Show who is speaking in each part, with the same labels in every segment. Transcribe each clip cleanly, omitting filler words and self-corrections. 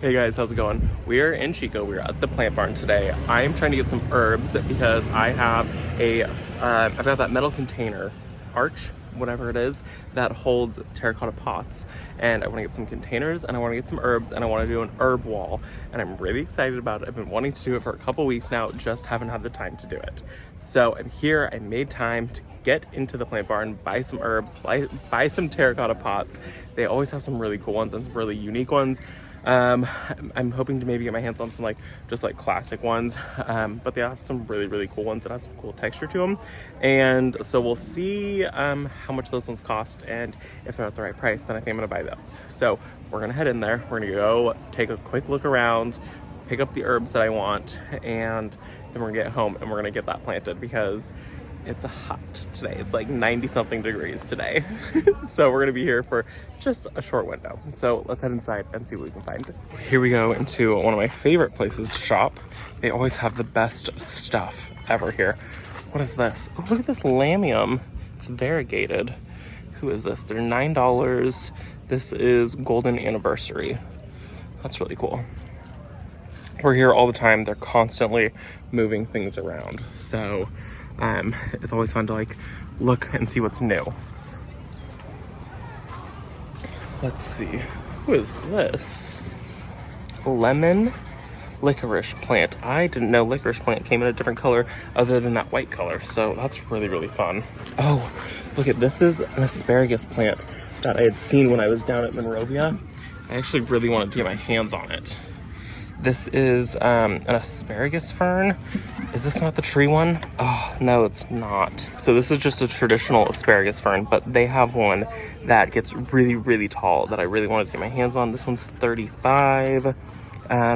Speaker 1: Hey guys, how's it going? We're in Chico. We're at the plant barn today. I'm trying to get some herbs because I have I've got that metal container, arch, whatever it is, that holds terracotta pots. And I want to get some containers and I want to get some herbs and I want to do an herb wall. And I'm really excited about it. I've been wanting to do it for a couple weeks now, just haven't had the time to do it. So I'm here, I made time to get into the plant barn, buy some herbs, buy some terracotta pots. They always have some really cool ones and some really unique ones. I'm hoping to maybe get my hands on some just classic ones, but they have some really cool ones that have some cool texture to them, and so we'll see how much those ones cost, and if they're at the right price, then I think I'm gonna buy those. So we're gonna head in there, we're gonna go take a quick look around, pick up the herbs that I want, and then we're gonna get home and we're gonna get that planted because it's hot today. It's like 90 something degrees today. So we're gonna be here for just a short window. So let's head inside and see what we can find. Here we go into one of my favorite places to shop. They always have the best stuff ever here. What is this? Oh, look at this lamium. It's variegated. Who is this? They're $9. This is golden anniversary. That's really cool. We're here all the time. They're constantly moving things around. So it's always fun to look and see what's new. Let's see, who is this? Lemon licorice plant. I didn't know licorice plant came in a different color other than that white color, so that's really fun. Oh, look at this, is an asparagus plant that I had seen when I was down at Monrovia. I actually really wanted to get my hands on it. This is an asparagus fern. Is this not the tree one? Oh, no, it's not. So this is just a traditional asparagus fern, but they have one that gets really tall that I really wanted to get my hands on. This one's 35.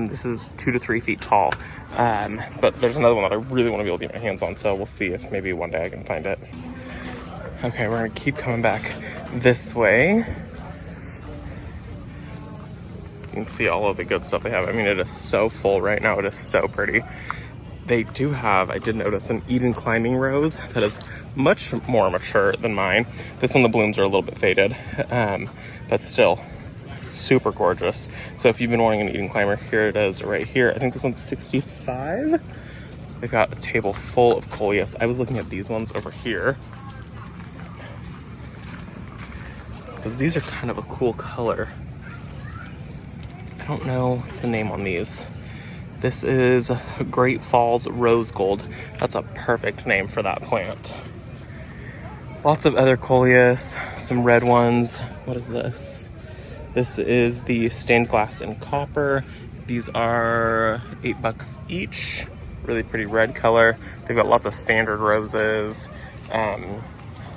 Speaker 1: This is 2 to 3 feet tall. But there's another one that I really want to be able to get my hands on, so we'll see if maybe one day I can find it. Okay, we're gonna keep coming back this way. You can see all of the good stuff they have. I mean, it is so full right now. It is so pretty. They do have, I did notice, an Eden climbing rose that is much more mature than mine. This one, the blooms are a little bit faded, but still super gorgeous. So if you've been wanting an Eden climber, here it is right here. I think this one's 65. They've got a table full of coleus. I was looking at these ones over here because these are kind of a cool color. I don't know what's the name on these. This is Great Falls Rose Gold. That's a perfect name for that plant. Lots of other coleus, some red ones. What is this? This is the stained glass and copper. These are $8 each. Really pretty red color. They've got lots of standard roses.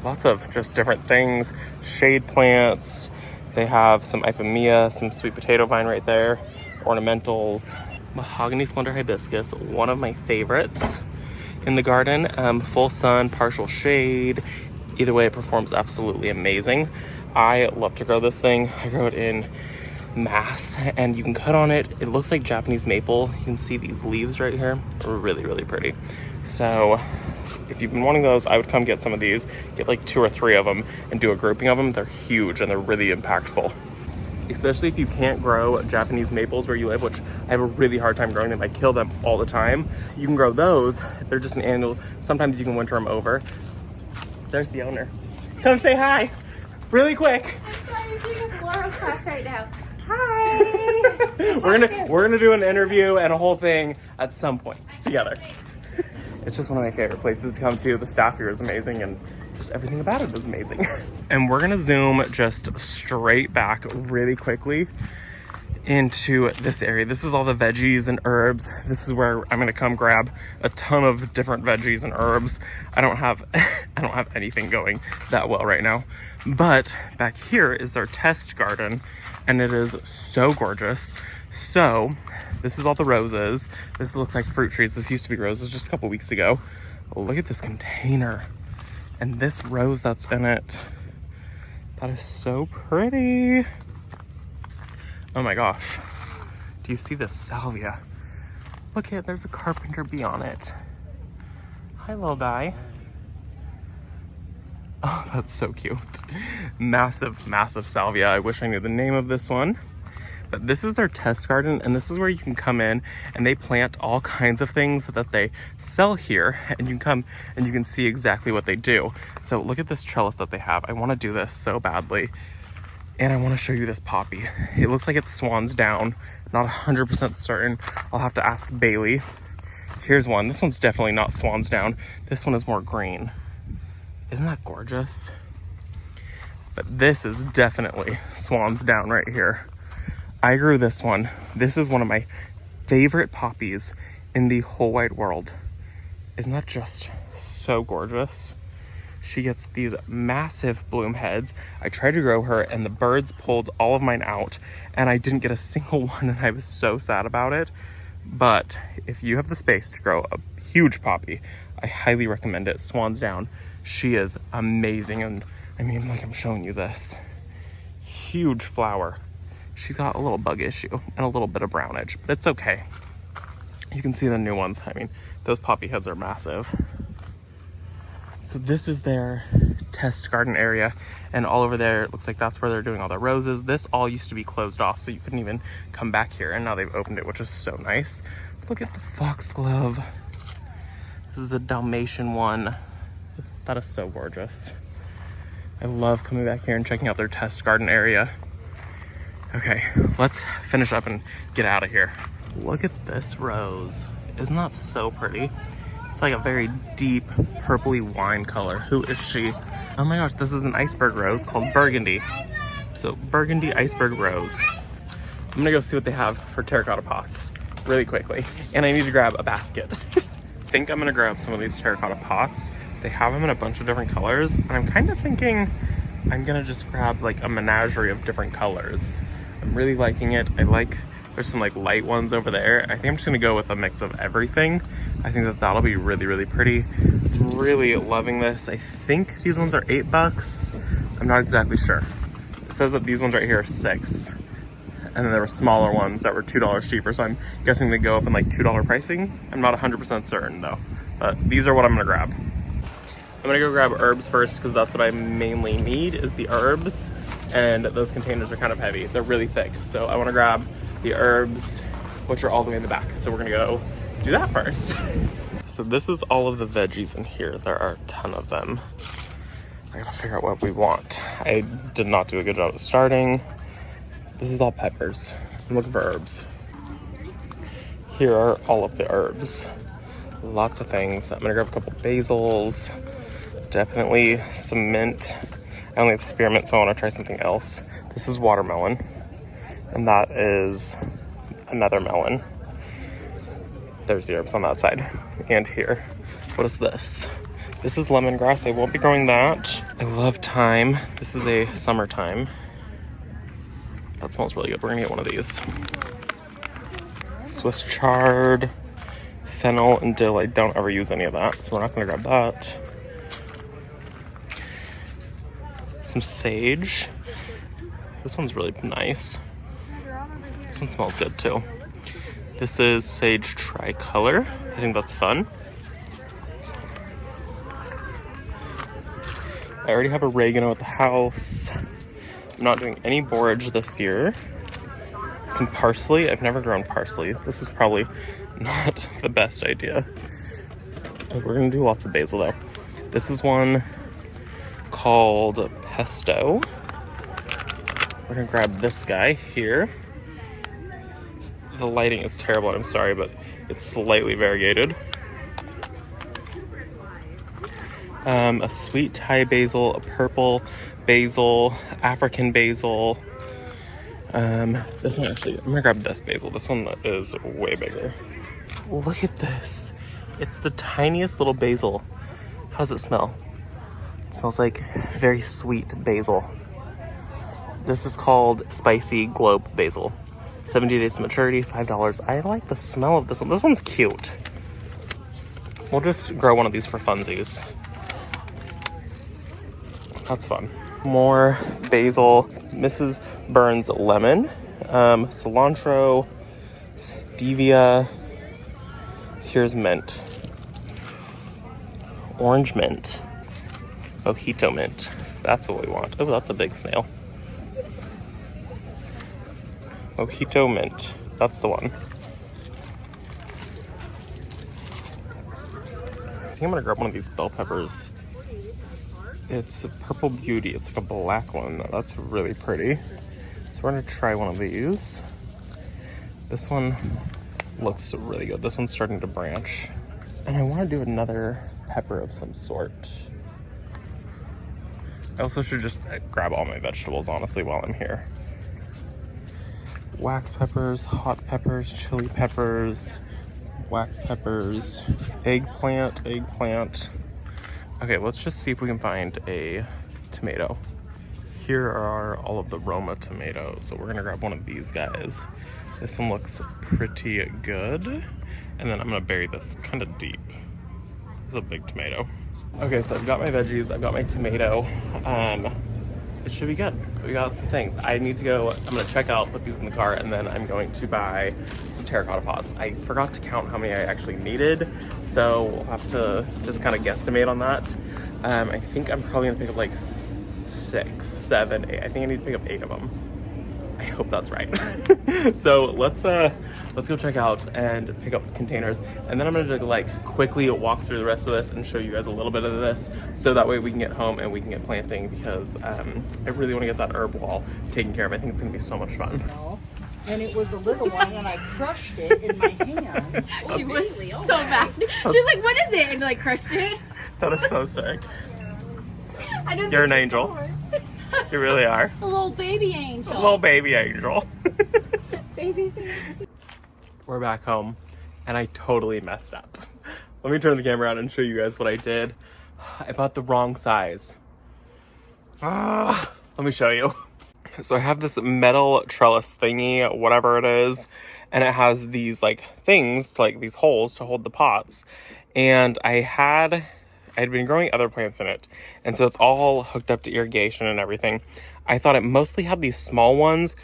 Speaker 1: Lots of just different things. Shade plants. They have some Ipomea, some sweet potato vine right there, ornamentals, mahogany splendor hibiscus, one of my favorites in the garden. Full sun, partial shade. Either way, it performs absolutely amazing. I love to grow this thing. I grow it in mass, and you can cut on it. It looks like Japanese maple. You can see these leaves right here. They're really pretty. So if you've been wanting those, I would come get some of these, get 2 or 3 of them and do a grouping of them. They're huge and they're really impactful. Especially if you can't grow Japanese maples where you live, which I have a really hard time growing them. I kill them all the time. You can grow those. They're just an annual. Sometimes you can winter them over. There's the owner. Come say hi, really quick.
Speaker 2: I'm sorry, you're doing a floral class right now. Hi.
Speaker 1: We're gonna do an interview and a whole thing at some point together. It's just one of my favorite places to come to. The staff here is amazing and just everything about it is amazing. And we're gonna zoom just straight back really quickly into this area. This is all the veggies and herbs. This is where I'm gonna come grab a ton of different veggies and herbs. I don't have anything going that well right now. But back here is their test garden and it is so gorgeous. So this is all the roses. This looks like fruit trees. This used to be roses just a couple weeks ago. Look at this container. And this rose that's in it. That is so pretty. Oh my gosh. Do you see this salvia? Look at, there's a carpenter bee on it. Hi, little guy. Oh, that's so cute. Massive salvia. I wish I knew the name of this one. But this is their test garden, and this is where you can come in and they plant all kinds of things that they sell here, and you can come and you can see exactly what they do. So look at this trellis that they have. I want to do this so badly, and I want to show you this poppy. It looks like it's swan's down. Not 100% certain. I'll have to ask Bailey. Here's one. This one's definitely not swan's down. This one is more green. Isn't that gorgeous? But this is definitely swan's down right here. I grew this one. This is one of my favorite poppies in the whole wide world. Isn't that just so gorgeous? She gets these massive bloom heads. I tried to grow her and the birds pulled all of mine out and I didn't get a single one, and I was so sad about it. But if you have the space to grow a huge poppy, I highly recommend it. Swan's down. She is amazing. And I mean, like, I'm showing you this huge flower. She's got a little bug issue and a little bit of brownage, but it's okay. You can see the new ones. I mean, those poppy heads are massive. So this is their test garden area, and all over there, it looks like that's where they're doing all their roses. This all used to be closed off, so you couldn't even come back here, and now they've opened it, which is so nice. Look at the foxglove. This is a Dalmatian one. That is so gorgeous. I love coming back here and checking out their test garden area. Okay, let's finish up and get out of here. Look at this rose. Isn't that so pretty? It's like a very deep purpley wine color. Who is she? Oh my gosh, this is an iceberg rose called Burgundy. So Burgundy iceberg rose. I'm gonna go see what they have for terracotta pots really quickly. And I need to grab a basket. I think I'm gonna grab some of these terracotta pots. They have them in a bunch of different colors. And I'm kind of thinking I'm gonna just grab like a menagerie of different colors. I'm really liking it. There's some like light ones over there. I think I'm just gonna go with a mix of everything. I think that that'll be really, really pretty. I'm really loving this. I think these ones are $8. I'm not exactly sure. It says that these ones right here are $6. And then there were smaller ones that were $2 cheaper. So I'm guessing they go up in like $2 pricing. I'm not 100% certain though. But these are what I'm gonna grab. I'm gonna go grab herbs first because that's what I mainly need is the herbs. And those containers are kind of heavy. They're really thick. So I wanna grab the herbs, which are all the way in the back. So we're gonna go do that first. So this is all of the veggies in here. There are a ton of them. I gotta figure out what we want. I did not do a good job at starting. This is all peppers. I'm looking for herbs. Here are all of the herbs. Lots of things. I'm gonna grab a couple basils. Definitely some mint. I only have spearmint, so I wanna try something else. This is watermelon. And that is another melon. There's the herbs on that side. And here. What is this? This is lemongrass. I won't be growing that. I love thyme. This is a summertime. That smells really good. We're gonna get one of these. Swiss chard, fennel, and dill. I don't ever use any of that, so we're not gonna grab that. Some sage. This one's really nice. This one smells good too. This is sage tricolor. I think that's fun. I already have oregano at the house. I'm not doing any borage this year. Some parsley. I've never grown parsley. This is probably not the best idea. We're gonna do lots of basil though. This is one called pesto. We're gonna grab this guy here. The lighting is terrible, I'm sorry, but it's slightly variegated. A sweet Thai basil, a purple basil, African basil. This one actually, I'm gonna grab this basil. This one is way bigger. Look at this. It's the tiniest little basil. How does it smell? It smells like very sweet basil. This is called spicy globe basil. 70 days to maturity, $5. I like the smell of this one. This one's cute. We'll just grow one of these for funsies. That's fun. More basil. Mrs. Burns lemon. Cilantro. Stevia. Here's mint. Orange mint. Mojito mint. That's what we want. Oh, that's a big snail. Mojito mint. That's the one. I think I'm gonna grab one of these bell peppers. It's a Purple Beauty. It's like a black one. That's really pretty. So we're gonna try one of these. This one looks really good. This one's starting to branch. And I wanna do another pepper of some sort. I also should just grab all my vegetables, honestly, while I'm here. Wax peppers, hot peppers, chili peppers, wax peppers, eggplant. Okay, let's just see if we can find a tomato. Here are all of the Roma tomatoes. So we're gonna grab one of these guys. This one looks pretty good. And then I'm gonna bury this kind of deep. This is a big tomato. Okay, so I've got my veggies, I've got my tomato. It should be good. We got some things. I need to go, I'm gonna check out, put these in the car, and then I'm going to buy some terracotta pots. I forgot to count how many I actually needed, so we'll have to just kind of guesstimate on that. I think I'm probably gonna pick up like 6, 7, 8. I think I need to pick up 8 of them. I hope that's right. So let's go check out and pick up containers, and then I'm gonna like quickly walk through the rest of this and show you guys a little bit of this, so that way we can get home and we can get planting, because I really want to get that herb wall taken care of. I think it's gonna be so much fun.
Speaker 3: And it was a little one, and I crushed it in my hand.
Speaker 2: She was so mad. She's like, "What is it?" And like crushed it.
Speaker 1: That is so sick.
Speaker 2: I didn't.
Speaker 1: You're an angel. You really are.
Speaker 2: A little baby angel.
Speaker 1: A little baby angel.
Speaker 2: Baby.
Speaker 1: We're back home, and I totally messed up. Let me turn the camera on and show you guys what I did. I bought the wrong size. Let me show you. So I have this metal trellis thingy, whatever it is, and it has these like things, like these holes to hold the pots. And I had been growing other plants in it, and so it's all hooked up to irrigation and everything. I thought it mostly had these small ones,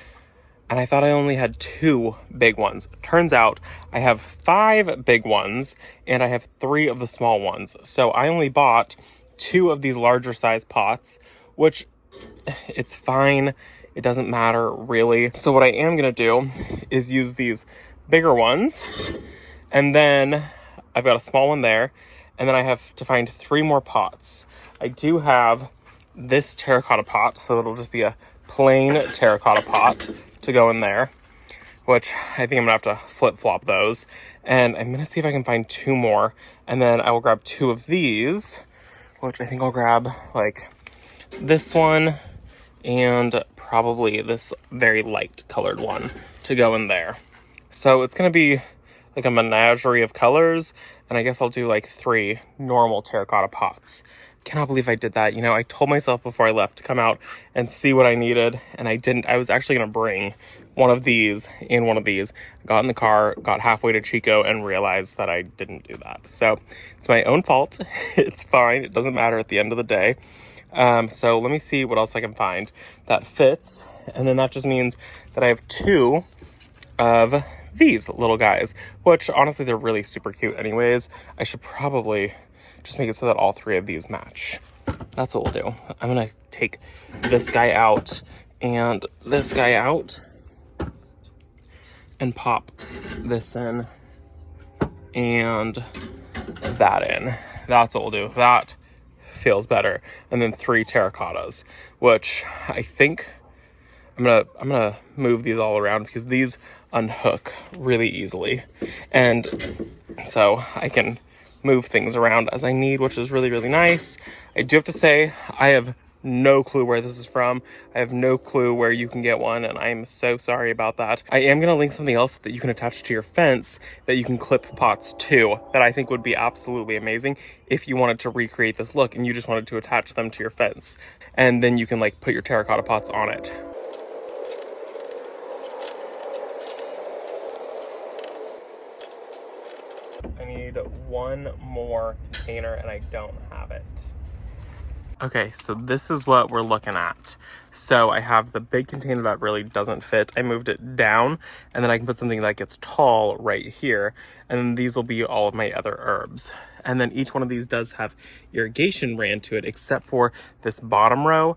Speaker 1: and I thought I only had 2 big ones. Turns out I have 5 big ones, and I have 3 of the small ones. So I only bought 2 of these larger size pots, which it's fine. It doesn't matter really. So what I am gonna do is use these bigger ones, and then I've got a small one there, and then I have to find 3 more pots. I do have this terracotta pot, so it'll just be a plain terracotta pot to go in there, which I think I'm gonna have to flip-flop those. And I'm gonna see if I can find 2 more, and then I will grab 2 of these, which I think I'll grab like this one and probably this very light colored one to go in there. So it's gonna be like a menagerie of colors, and I guess I'll do like 3 normal terracotta pots. Cannot believe I did that. You know, I told myself before I left to come out and see what I needed, and I didn't. I was actually gonna bring one of these and one of these. I got in the car, got halfway to Chico, and realized that I didn't do that. So it's my own fault. It's fine. It doesn't matter at the end of the day. So let me see what else I can find that fits, and then that just means that I have 2 of these little guys, which honestly they're really super cute anyways. I should probably just make it so that all 3 of these match. That's what we'll do. I'm gonna take this guy out and this guy out and pop this in and that in. That's what we'll do. That feels better. And then 3 terracottas, which I think I'm gonna move these all around because these unhook really easily, and so I can move things around as I need, which is really, really nice. I do have to say I have no clue where this is from. I have no clue where you can get one, and I'm so sorry about that. I am gonna link something else that you can attach to your fence that you can clip pots to, that I think would be absolutely amazing if you wanted to recreate this look and you just wanted to attach them to your fence, and then you can like put your terracotta pots on it. I need 1 more container and I don't have it. Okay, so this is what we're looking at. So I have the big container that really doesn't fit. I moved it down, and then I can put something that gets tall right here. And then these will be all of my other herbs. And then each one of these does have irrigation ran to it, except for this bottom row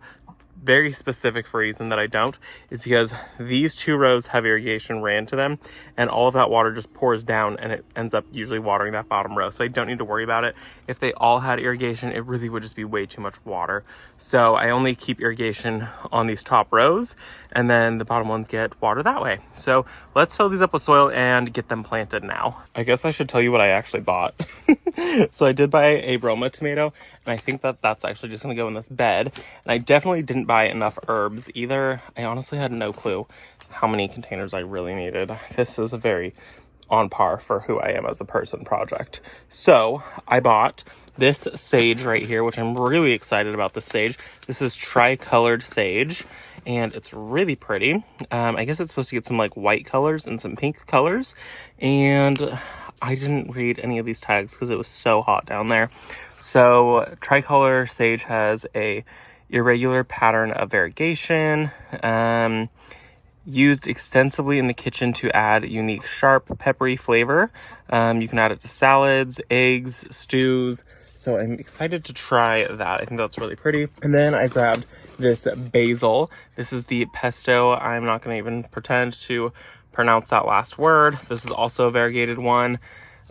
Speaker 1: very specific reason that I don't is because these 2 rows have irrigation ran to them, and all of that water just pours down and it ends up usually watering that bottom row. So I don't need to worry about it. If they all had irrigation, it really would just be way too much water. So I only keep irrigation on these top rows, and then the bottom ones get water that way. So let's fill these up with soil and get them planted now. I guess I should tell you what I actually bought. So I did buy a Roma tomato, and I think that that's actually just gonna go in this bed. And I definitely didn't buy enough herbs either. I honestly had no clue how many containers I really needed. This is a very on par for who I am as a person project. So I bought this sage right here, which I'm really excited about. This sage, this is tricolored sage, and it's really pretty. I guess it's supposed to get some like white colors and some pink colors, and I didn't read any of these tags because it was so hot down there. So tricolor sage has a irregular pattern of variegation, used extensively in the kitchen to add unique, sharp, peppery flavor. You can add it to salads, eggs, stews. So I'm excited to try that. I think that's really pretty. And then I grabbed this basil. This is the pesto. I'm not going to even pretend to pronounce that last word. This is also a variegated one.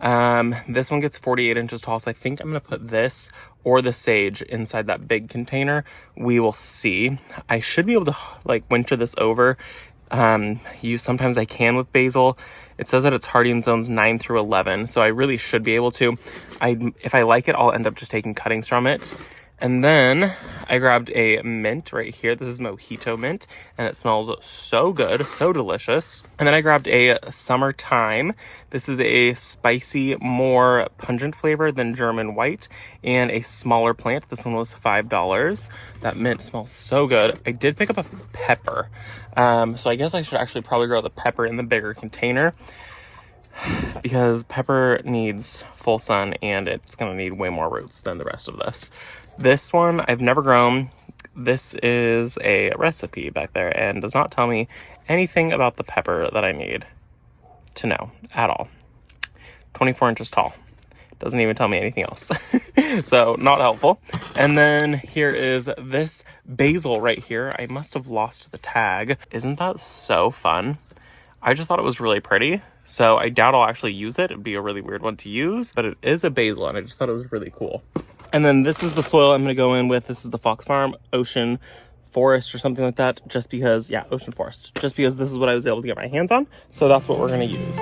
Speaker 1: This one gets 48 inches tall, so I think I'm going to put this or the sage inside that big container. We will see. I should be able to like winter this over. Sometimes I can with basil. It says that it's hardy in zones 9 through 11, so I really should be able to. If I like it, I'll end up just taking cuttings from it. And then I grabbed a mint right here. This is mojito mint, and it smells so good, so delicious. And then I grabbed a summertime. This is a spicy, more pungent flavor than German white, and a smaller plant. This one was $5. That mint smells so good. I did pick up a pepper. So I guess I should actually probably grow the pepper in the bigger container, because pepper needs full sun and it's going to need way more roots than the rest of this. This one I've never grown. This is a recipe back there and does not tell me anything about the pepper that I need to know at all. 24 inches tall. Doesn't even tell me anything else. So not helpful. And then here is this basil right here. I must have lost the tag. Isn't that so fun? I just thought it was really pretty. So I doubt I'll actually use it. It'd be a really weird one to use, but it is a basil and I just thought it was really cool. And then this is the soil I'm going to go in with. This is the Fox Farm Ocean Forest or something like that, just because, yeah, Ocean Forest, just because this is what I was able to get my hands on. So that's what we're going to use.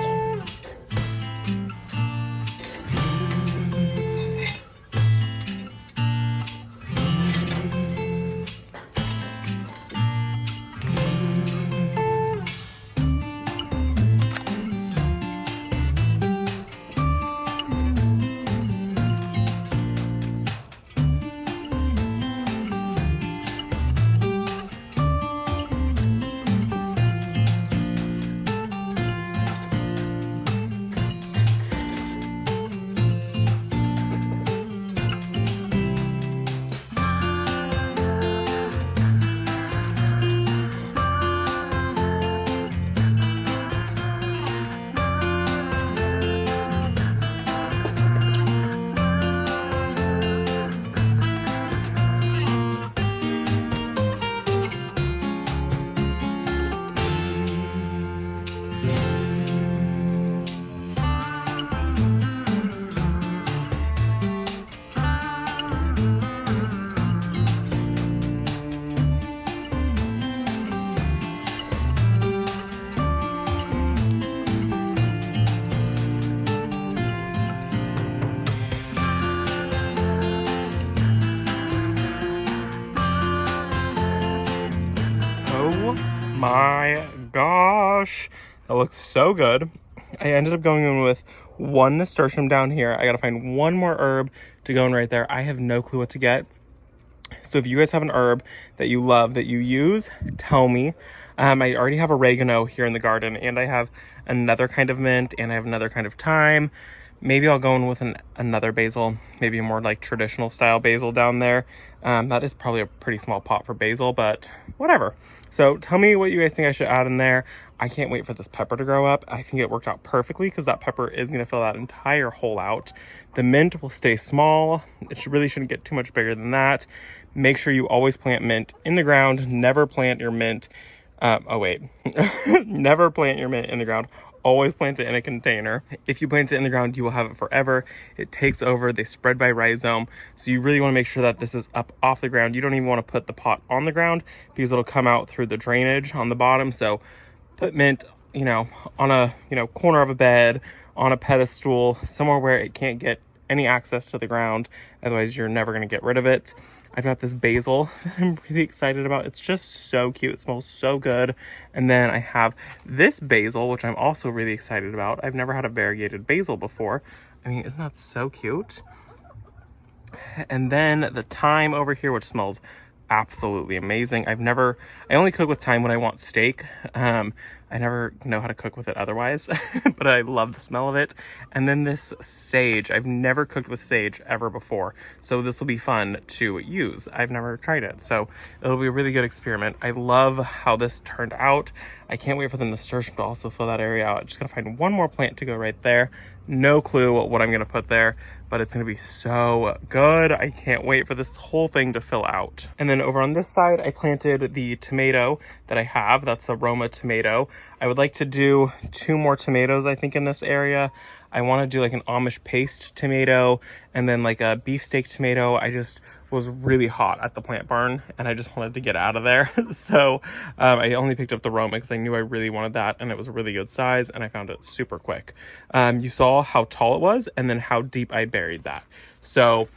Speaker 1: My gosh, that looks so good. I ended up going in with one nasturtium down here. I gotta find one more herb to go in right there. I have no clue what to get. So if you guys have an herb that you love, that you use, tell me. I already have oregano here in the garden, and I have another kind of mint, and I have another kind of thyme. Maybe I'll go in with another basil, maybe a more like traditional style basil down there. That is probably a pretty small pot for basil, but whatever. So tell me what you guys think I should add in there. I can't wait for this pepper to grow up. I think it worked out perfectly because that pepper is going to fill that entire hole out. The mint will stay small. It really shouldn't get too much bigger than that. Make sure you always plant mint in the ground. Never plant your mint. Never plant your mint in the ground. Always plant it in a container. If you plant it in the ground, you will have it forever. It takes over, they spread by rhizome. So you really want to make sure that this is up off the ground. You don't even want to put the pot on the ground because it'll come out through the drainage on the bottom. So put mint, on a, corner of a bed, on a pedestal, somewhere where it can't get any access to the ground. Otherwise, you're never going to get rid of it. I've got this basil that I'm really excited about. It's just so cute. It smells so good. And then I have this basil, which I'm also really excited about. I've never had a variegated basil before. I mean, isn't that so cute? And then the thyme over here, which smells absolutely amazing. I only cook with thyme when I want steak. I never know how to cook with it otherwise, but I love the smell of it. And then this sage, I've never cooked with sage ever before. So this will be fun to use. I've never tried it. So it'll be a really good experiment. I love how this turned out. I can't wait for the nasturtium to also fill that area out. I'm just gonna find one more plant to go right there. No clue what I'm gonna put there, but it's gonna be so good. I can't wait for this whole thing to fill out. And then over on this side, I planted the tomato that I have. That's a Roma tomato. I would like to do 2 more tomatoes, I think, in this area. I want to do like an Amish paste tomato and then like a beefsteak tomato. I just was really hot at the plant barn and I just wanted to get out of there. So I only picked up the Roma because I knew I really wanted that, and it was a really good size and I found it super quick. You saw how tall it was and then how deep I buried that. So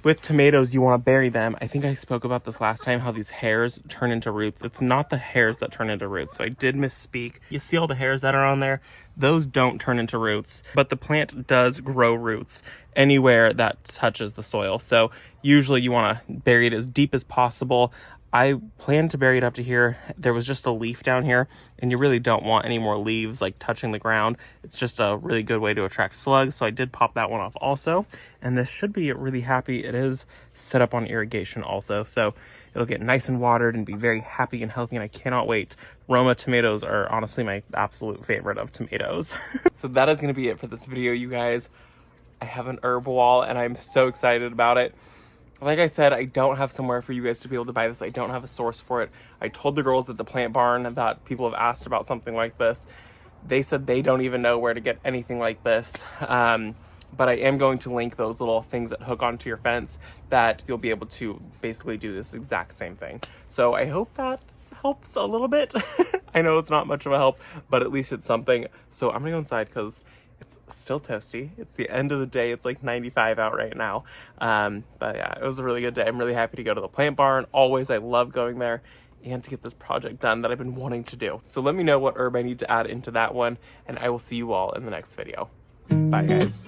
Speaker 1: with tomatoes, you want to bury them. I think I spoke about this last time, how these hairs turn into roots. It's not the hairs that turn into roots. So I did misspeak. You see all the hairs that are on there? Those don't turn into roots, but the plant does grow roots anywhere that touches the soil. So usually you want to bury it as deep as possible. I planned to bury it up to here. There was just a leaf down here, and you really don't want any more leaves like touching the ground. It's just a really good way to attract slugs. So I did pop that one off also. And this should be really happy. It is set up on irrigation also. So it'll get nice and watered and be very happy and healthy. And I cannot wait. Roma tomatoes are honestly my absolute favorite of tomatoes. So that is going to be it for this video, you guys. I have an herb wall and I'm so excited about it. Like I said, I don't have somewhere for you guys to be able to buy this. I don't have a source for it. I told the girls at the plant barn that people have asked about something like this. They said they don't even know where to get anything like this. But I am going to link those little things that hook onto your fence that you'll be able to basically do this exact same thing. So I hope that helps a little bit. I know it's not much of a help, but at least it's something. So I'm gonna go inside because it's still toasty. It's the end of the day. It's like 95 out right now. But yeah, it was a really good day. I'm really happy to go to the plant barn. Always, I love going there and to get this project done that I've been wanting to do. So let me know what herb I need to add into that one, and I will see you all in the next video. Bye, guys.